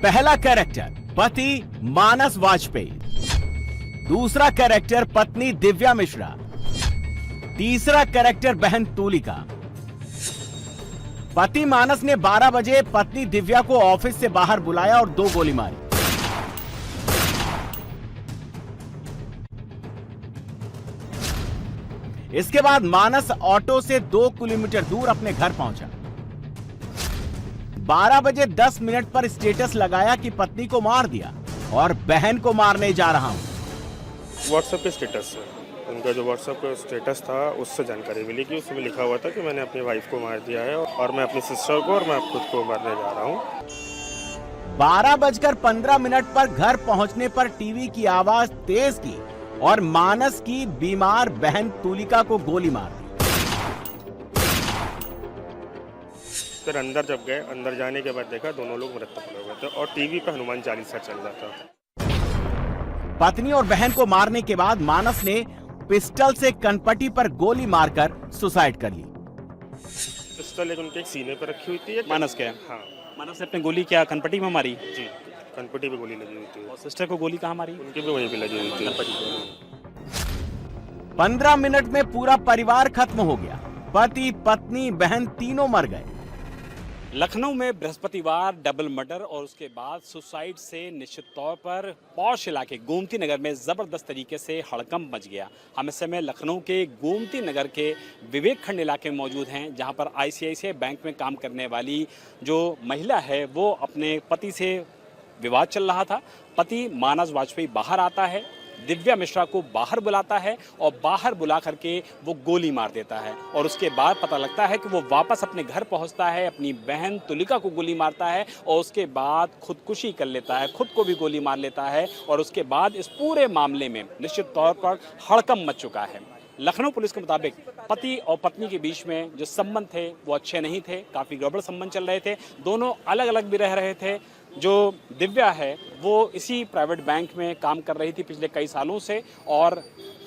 पहला कैरेक्टर पति मानस वाजपेयी, दूसरा कैरेक्टर पत्नी दिव्या मिश्रा, तीसरा कैरेक्टर बहन तुलिका। पति मानस ने 12 बजे पत्नी दिव्या को ऑफिस से बाहर बुलाया और 2 गोली मारी। इसके बाद मानस ऑटो से 2 किलोमीटर दूर अपने घर पहुंचा। 12 बजे 10 मिनट पर स्टेटस लगाया कि पत्नी को मार दिया और बहन को मारने जा रहा हूं। व्हाट्सएप पे स्टेटस है, उनका जो व्हाट्सएप का स्टेटस था उससे जानकारी मिली कि उसमें लिखा हुआ था कि मैंने अपनी वाइफ को मार दिया है और मैं अपनी सिस्टर को और मैं खुद को मारने जा रहा हूँ। 12:15 पर घर पहुंचने पर टीवी की आवाज तेज की और मानस की बीमार बहन तुलिका को गोली मार दी। फिर अंदर जब गए, अंदर जाने के बाद देखा दोनों लोग मृत पड़े हुए थे और टीवी पे हनुमान चालीसा चल रहा था। पत्नी और बहन को मारने के बाद मानस ने पिस्टल से कनपटी पर गोली मारकर सुसाइड कर ली। पिस्टल एक उनके सीने पर रखी हुई थी। मानस के? हाँ। मानस ने अपनी गोली क्या कनपटी में मारी? जी, कनपटी पे गोली लगी हुई थी। और सिस्टर को गोली कहाँ मारी? उनकी भी वहीं पे लगी हुई थी। 15 मिनट में पूरा परिवार खत्म हो गया। पति, पत्नी, बहन तीनों मर गए। लखनऊ में बृहस्पतिवार डबल मर्डर और उसके बाद सुसाइड से निश्चित तौर पर पॉश इलाके गोमती नगर में जबरदस्त तरीके से हड़कंप मच गया। हम इस समय लखनऊ के गोमती नगर के विवेक खंड इलाके में मौजूद हैं, जहां पर आईसीआईसीआई बैंक में काम करने वाली जो महिला है वो अपने पति से विवाद चल रहा था। पति मानस वाजपेयी बाहर आता है, दिव्या मिश्रा को बाहर बुलाता है और बाहर बुला करके वो गोली मार देता है और उसके बाद पता लगता है कि वो वापस अपने घर पहुंचता है, अपनी बहन तुलिका को गोली मारता है और उसके बाद खुदकुशी कर लेता है, खुद को भी गोली मार लेता है। और उसके बाद इस पूरे मामले में निश्चित तौर पर हड़कंप मच चुका है। लखनऊ पुलिस के मुताबिक पति और पत्नी के बीच में जो संबंध थे वो अच्छे नहीं थे, काफ़ी गड़बड़ संबंध चल रहे थे, दोनों अलग अलग भी रह रहे थे। जो दिव्या है वो इसी प्राइवेट बैंक में काम कर रही थी पिछले कई सालों से और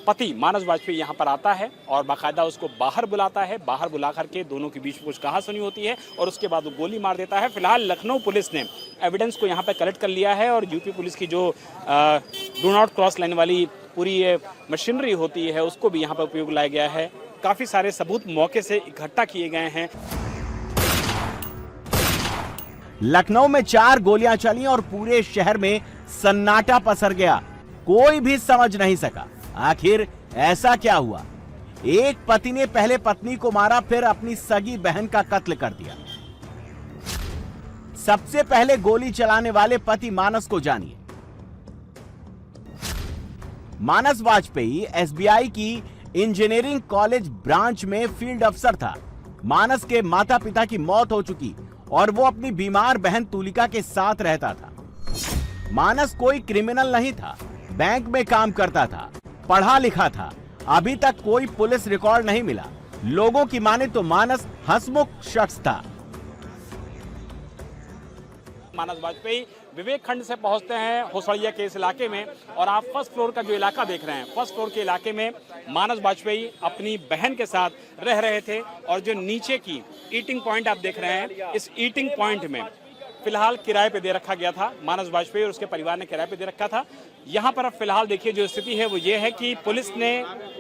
पति मानस वाजपेयी यहाँ पर आता है और बाकायदा उसको बाहर बुलाता है। बाहर बुला करके दोनों के बीच में कुछ कहासुनी होती है और उसके बाद वो गोली मार देता है। फिलहाल लखनऊ पुलिस ने एविडेंस को यहाँ पर कलेक्ट कर लिया है और यूपी पुलिस की जो डू नॉट क्रॉस लाइन वाली पूरी ये मशीनरी होती है उसको भी यहाँ पर उपयोग लाया गया है। काफ़ी सारे सबूत मौके से इकट्ठा किए गए हैं। लखनऊ में 4 गोलियां चली और पूरे शहर में सन्नाटा पसर गया। कोई भी समझ नहीं सका आखिर ऐसा क्या हुआ। एक पति ने पहले पत्नी को मारा, फिर अपनी सगी बहन का कत्ल कर दिया। सबसे पहले गोली चलाने वाले पति मानस को जानिए। मानस वाजपेयी एसबीआई की इंजीनियरिंग कॉलेज ब्रांच में फील्ड अफसर था। मानस के माता पिता की मौत हो चुकी और वो अपनी बीमार बहन तुलिका के साथ रहता था। मानस कोई क्रिमिनल नहीं था, बैंक में काम करता था, पढ़ा लिखा था। अभी तक कोई पुलिस रिकॉर्ड नहीं मिला। लोगों की माने तो मानस हंसमुख शख्स था। मानस वाजपेयी विवेक खंड से पहुंचते हैं होसड़िया के इस इलाके में और आप फर्स्ट फ्लोर का जो इलाका देख रहे हैं, फर्स्ट फ्लोर के इलाके में मानस वाजपेयी अपनी बहन के साथ रह रहे थे और जो नीचे की ईटिंग पॉइंट आप देख रहे हैं, इस ईटिंग पॉइंट में फिलहाल किराए पे दे रखा गया था। मानस वाजपेयी और उसके परिवार ने किराए पे दे रखा था। यहाँ पर अब फिलहाल देखिए जो स्थिति है वो ये है कि पुलिस ने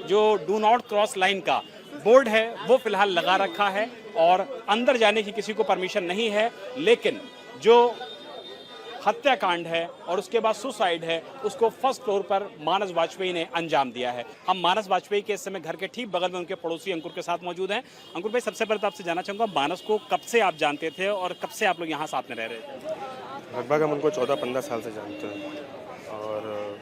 जो डू नॉट क्रॉस लाइन का बोर्ड है वो फिलहाल लगा रखा है और अंदर जाने की किसी को परमिशन नहीं है। लेकिन जो हत्याकांड है और उसके बाद सुसाइड है उसको फर्स्ट फ्लोर पर मानस वाजपेयी ने अंजाम दिया है। हम मानस वाजपेयी के इस समय घर के ठीक बगल में उनके पड़ोसी अंकुर के साथ मौजूद हैं। अंकुर भाई, सबसे पहले तो आपसे जानना चाहूँगा, मानस को कब से आप जानते थे और कब से आप लोग यहाँ साथ में रह रहे थे? लगभग हम उनको 14-15 साल से जानते हैं और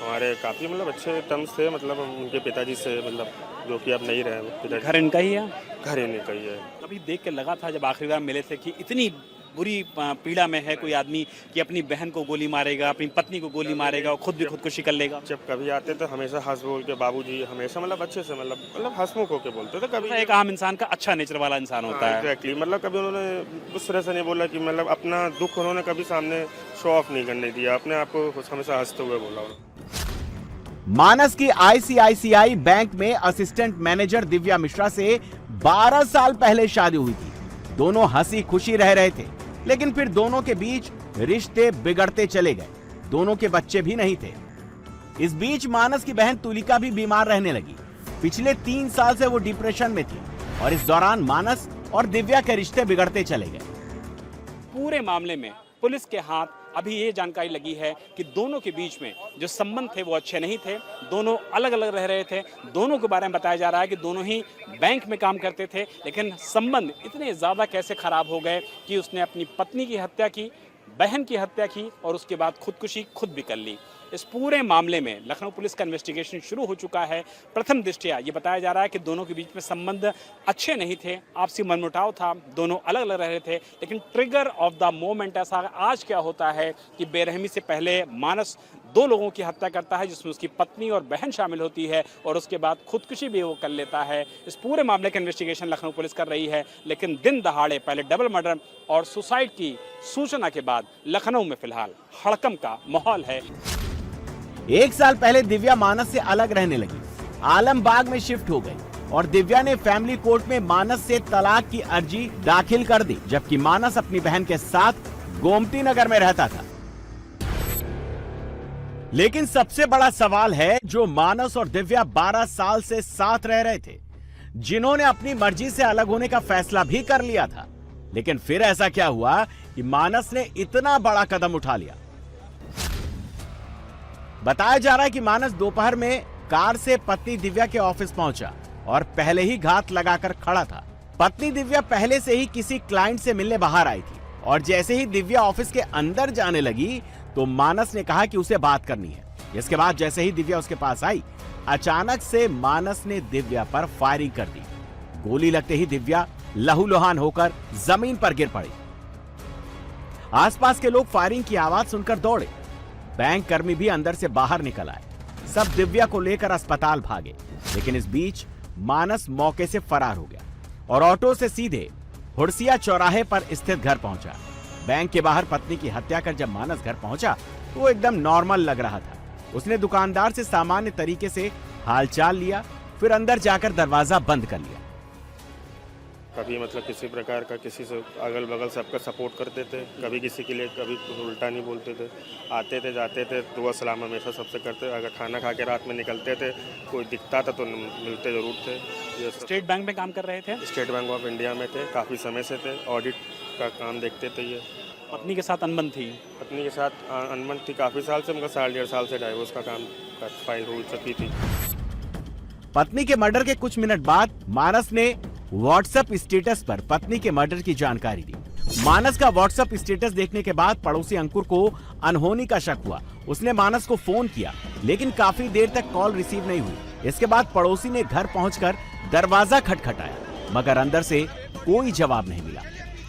हमारे काफ़ी अच्छे टर्म्स थे। उनके पिताजी से जो कि अब नहीं रहे। घर इनका ही है? घर इन्हीं का ही है। कभी देख के लगा था जब आखिरी बार मिले थे कि इतनी बुरी पीड़ा में है कोई आदमी कि अपनी बहन को गोली मारेगा, अपनी पत्नी को गोली मारेगा और खुद भी खुदकुशी कर लेगा? जब कभी आते तो हमेशा हंस बोल के, बाबूजी हमेशा अच्छे से हंसमुख होकर बोलते थे। कभी एक आम इंसान का अच्छा नेचर वाला इंसान होता है। एग्जैक्टली, कभी उन्होंने उस तरह से नहीं बोला कि अपना दुख उन्होंने कभी सामने शो ऑफ नहीं करने दिया, अपने आप को हमेशा हंसते हुए बोला। मानस की आईसीआईसीआई बैंक में असिस्टेंट मैनेजर दिव्या मिश्रा से 12 साल पहले शादी हुई थी। दोनों हंसी खुशी रह रहे थे। लेकिन फिर दोनों के बीच रिश्ते बिगड़ते चले गए। दोनों के बच्चे भी नहीं थे। इस बीच मानस की बहन तुलिका भी बीमार रहने लगी। पिछले 3 साल से वो डिप्रेशन में थी और इस दौरान मानस और दिव्या के रिश्ते बिगड़ते चले गए। पूरे मामले में पुलिस के हाथ अभी ये जानकारी लगी है कि दोनों के बीच में जो संबंध थे वो अच्छे नहीं थे। दोनों अलग अलग रह रहे थे। दोनों के बारे में बताया जा रहा है कि दोनों ही बैंक में काम करते थे, लेकिन संबंध इतने ज़्यादा कैसे खराब हो गए कि उसने अपनी पत्नी की हत्या की, बहन की हत्या की और उसके बाद खुदकुशी खुद भी कर ली। इस पूरे मामले में लखनऊ पुलिस का इन्वेस्टिगेशन शुरू हो चुका है। प्रथम दृष्टया ये बताया जा रहा है कि दोनों के बीच में संबंध अच्छे नहीं थे, आपसी मनमुटाव था, दोनों अलग अलग रह रहे थे। लेकिन ट्रिगर ऑफ द मोमेंट ऐसा आज क्या होता है कि बेरहमी से पहले मानस 2 लोगों की हत्या करता है, जिसमें उसकी पत्नी और बहन शामिल होती है, और उसके बाद खुदकुशी भी वो कर लेता है। इस पूरे मामले का इन्वेस्टिगेशन लखनऊ पुलिस कर रही है, लेकिन दिन दहाड़े पहले डबल मर्डर और सुसाइड की सूचना के बाद लखनऊ में फिलहाल हड़कंप का माहौल है। 1 साल पहले दिव्या मानस से अलग रहने लगी, आलमबाग में शिफ्ट हो गई और दिव्या ने फैमिली कोर्ट में मानस से तलाक की अर्जी दाखिल कर दी, जबकि मानस अपनी बहन के साथ गोमती नगर में रहता था। लेकिन सबसे बड़ा सवाल है, जो मानस और दिव्या 12 साल से साथ रह रहे थे, जिन्होंने अपनी मर्जी से अलग होने का फैसला भी कर लिया था, लेकिन फिर ऐसा क्या हुआ कि मानस ने इतना बड़ा कदम उठा लिया। बताया जा रहा है कि मानस दोपहर में कार से पत्नी दिव्या के ऑफिस पहुंचा और पहले ही घात लगाकर खड़ा था। पत्नी दिव्या पहले से ही किसी क्लाइंट से मिलने बाहर आई थी और जैसे ही दिव्या ऑफिस के अंदर जाने लगी तो मानस ने कहा कि उसे बात करनी है। इसके बाद जैसे ही दिव्या उसके पास आई, अचानक से मानस ने दिव्या पर फायरिंग कर दी। गोली लगते ही दिव्या लहूलुहान होकर जमीन पर गिर पड़ी। आसपास के लोग फायरिंग की आवाज सुनकर दौड़े। बैंक कर्मी भी अंदर से बाहर निकल आए। सब दिव्या को लेकर अस्पताल भागे, लेकिन इस बीच मानस मौके से फरार हो गया और ऑटो से सीधे हुड़सिया चौराहे पर स्थित घर पहुंचा। बैंक के बाहर पत्नी की हत्या कर जब मानस घर पहुंचा तो वो एकदम नॉर्मल लग रहा था। उसने दुकानदार से सामान्य तरीके से हालचाल लिया, फिर अंदर जाकर दरवाजा बंद कर लिया। कभी मतलब किसी प्रकार का किसी से अगल बगल सबका सपोर्ट करते थे, कभी किसी के लिए कभी उल्टा नहीं बोलते थे। आते थे जाते थे, दुआ सलाम हमेशा सबसे करते। अगर खाना खा के रात में निकलते थे, कोई दिखता था तो मिलते ज़रूर थे। ये स्टेट बैंक में काम कर रहे थे? स्टेट बैंक ऑफ इंडिया में थे, काफ़ी समय से थे, ऑडिट का काम देखते थे। ये पत्नी के साथ अनबन थी? पत्नी के साथ अनबन थी काफ़ी साल से, मतलब 1.5 साल से डाइवोर्स का काम फाइल हो चुकी थी। पत्नी के मर्डर के कुछ मिनट बाद मानस ने व्हाट्सएप स्टेटस पर पत्नी के मर्डर की जानकारी दी। मानस का व्हाट्सएप स्टेटस देखने के बाद पड़ोसी अंकुर को अनहोनी का शक हुआ। उसने मानस को फोन किया, लेकिन काफी देर तक कॉल रिसीव नहीं हुई। इसके बाद पड़ोसी ने घर पहुंचकर दरवाजा खटखटाया, मगर अंदर से कोई जवाब नहीं मिला।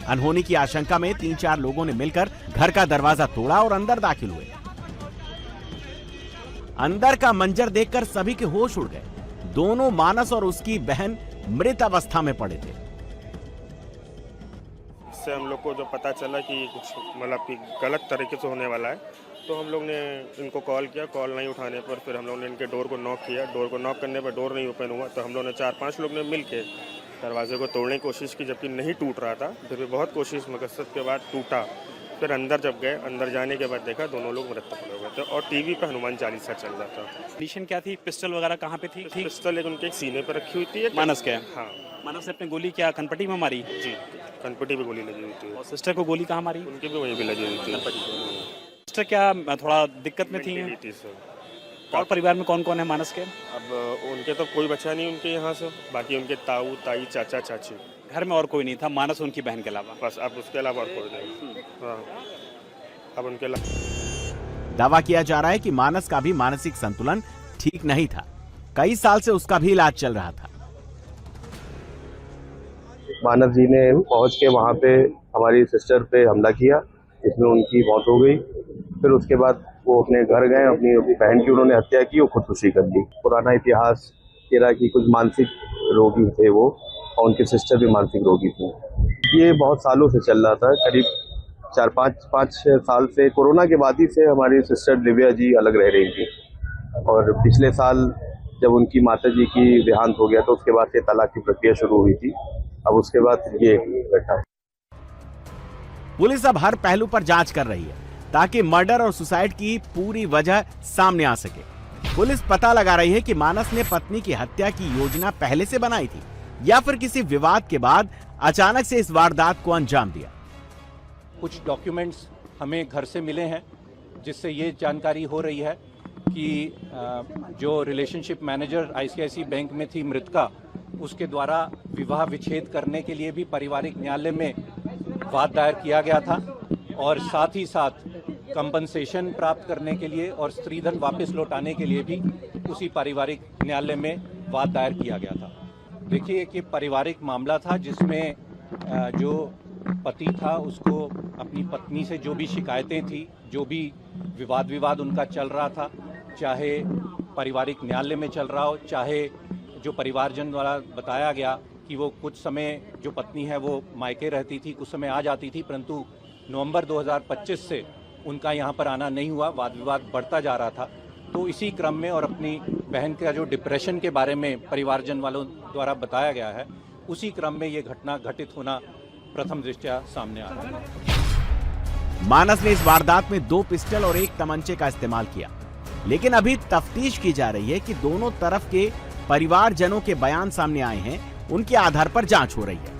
अनहोनी की आशंका में 3-4 लोगों ने मिलकर घर का दरवाजा तोड़ा और अंदर दाखिल हुए। अंदर का मंजर देखकर सभी के होश उड़ गए। दोनों मानस और उसकी बहन मृत अवस्था में पड़े थे। इससे हम लोग को जो पता चला कि कुछ मतलब कि गलत तरीके से होने वाला है, तो हम लोग ने इनको कॉल किया। कॉल नहीं उठाने पर फिर हम लोग ने इनके डोर को नॉक किया। डोर को नॉक करने पर डोर नहीं ओपन हुआ, तो हम लोग ने 4-5 लोग ने मिल के दरवाजे को तोड़ने की कोशिश की, जबकि नहीं टूट रहा था। फिर भी बहुत कोशिश मकसद के बाद टूटा। फिर अंदर जब गए, अंदर जाने के बाद देखा दोनों लोग मृत पड़े हुए थे और टीवी पे हनुमान चालीसा चल रहा था। कंडीशन क्या थी? पिस्टल वगैरह कहाँ पे थी? पिस्टल एक उनके एक सीने पर रखी हुई थी। मानस के? हाँ। मानस ने अपनी गोली क्या कनपटी में मारी? जी, कनपटी पे गोली लगी हुई थी। और सिस्टर को गोली कहाँ मारी? उनकी भी वहीं पे लगी हुई थी। सिस्टर क्या थोड़ा दिक्कत में थी? और परिवार में कौन कौन है मानस के? अब उनके तो कोई बचा नहीं उनके यहाँ से, बाकी उनके ताऊ ताई चाचा चाची। घर में और कोई नहीं था मानस उनकी बहन के अलावा? बस, अब उसके अलावा और कोई नहीं। हाँ, अब उनके दावा किया जा रहा है कि मानस का भी मानसिक संतुलन ठीक नहीं था। कई साल से उसका भी इलाज चल रहा था। मानस जी ने पहुंच के वहां पे हमारी सिस्टर पे हमला किया, जिसमें उनकी मौत हो गई। फिर उसके बाद वो अपने घर गए, अपनी बहन की उन्होंने हत्या की और खुदकुशी कर ली। पुराना इतिहास कह रहा कि कुछ मानसिक रोगी थे वो, और उनके सिस्टर भी मानसिक रोगी थी। ये बहुत सालों से चल रहा था, करीब 4-5 साल से। कोरोना के बाद ही से हमारी सिस्टर दिव्या जी अलग रह रही थी, और पिछले साल जब उनकी माता जी की देहांत हो गया तो उसके बाद से तलाक की प्रक्रिया शुरू हुई थी। अब उसके बाद ये घटना। पुलिस अब हर पहलू पर जांच कर रही है ताकि मर्डर और सुसाइड की पूरी वजह सामने आ सके। पुलिस पता लगा रही है कि मानस ने पत्नी की हत्या की योजना पहले से बनाई थी या फिर किसी विवाद के बाद अचानक से इस वारदात को अंजाम दिया। कुछ डॉक्यूमेंट्स हमें घर से मिले हैं जिससे ये जानकारी हो रही है कि जो रिलेशनशिप मैनेजर आईसीआईसी बैंक में थी मृतका, उसके द्वारा विवाह विच्छेद करने के लिए भी पारिवारिक न्यायालय में वाद दायर किया गया था और साथ ही साथ कंपनसेशन प्राप्त करने के लिए और स्त्रीधन वापस लौटाने के लिए भी उसी पारिवारिक न्यायालय में वाद दायर किया गया था। देखिए कि पारिवारिक मामला था जिसमें जो पति था उसको अपनी पत्नी से जो भी शिकायतें थी, जो भी विवाद उनका चल रहा था, चाहे पारिवारिक न्यायालय में चल रहा हो, चाहे जो परिवारजन द्वारा बताया गया कि वो कुछ समय जो पत्नी है वो मायके रहती थी, कुछ समय आ जाती थी, परंतु नवंबर 2025 से उनका यहाँ पर आना नहीं हुआ, वाद विवाद बढ़ता जा रहा था। तो इसी क्रम में और अपनी बहन का जो डिप्रेशन के बारे में परिवारजन वालों द्वारा बताया गया है, उसी क्रम में ये घटना घटित होना प्रथम दृष्टया सामने आ रहा है। मानस ने इस वारदात में 2 पिस्टल और 1 तमंचे का इस्तेमाल किया, लेकिन अभी तफ्तीश की जा रही है कि दोनों तरफ के परिवारजनों के बयान सामने आए हैं, उनके आधार पर जांच हो रही है।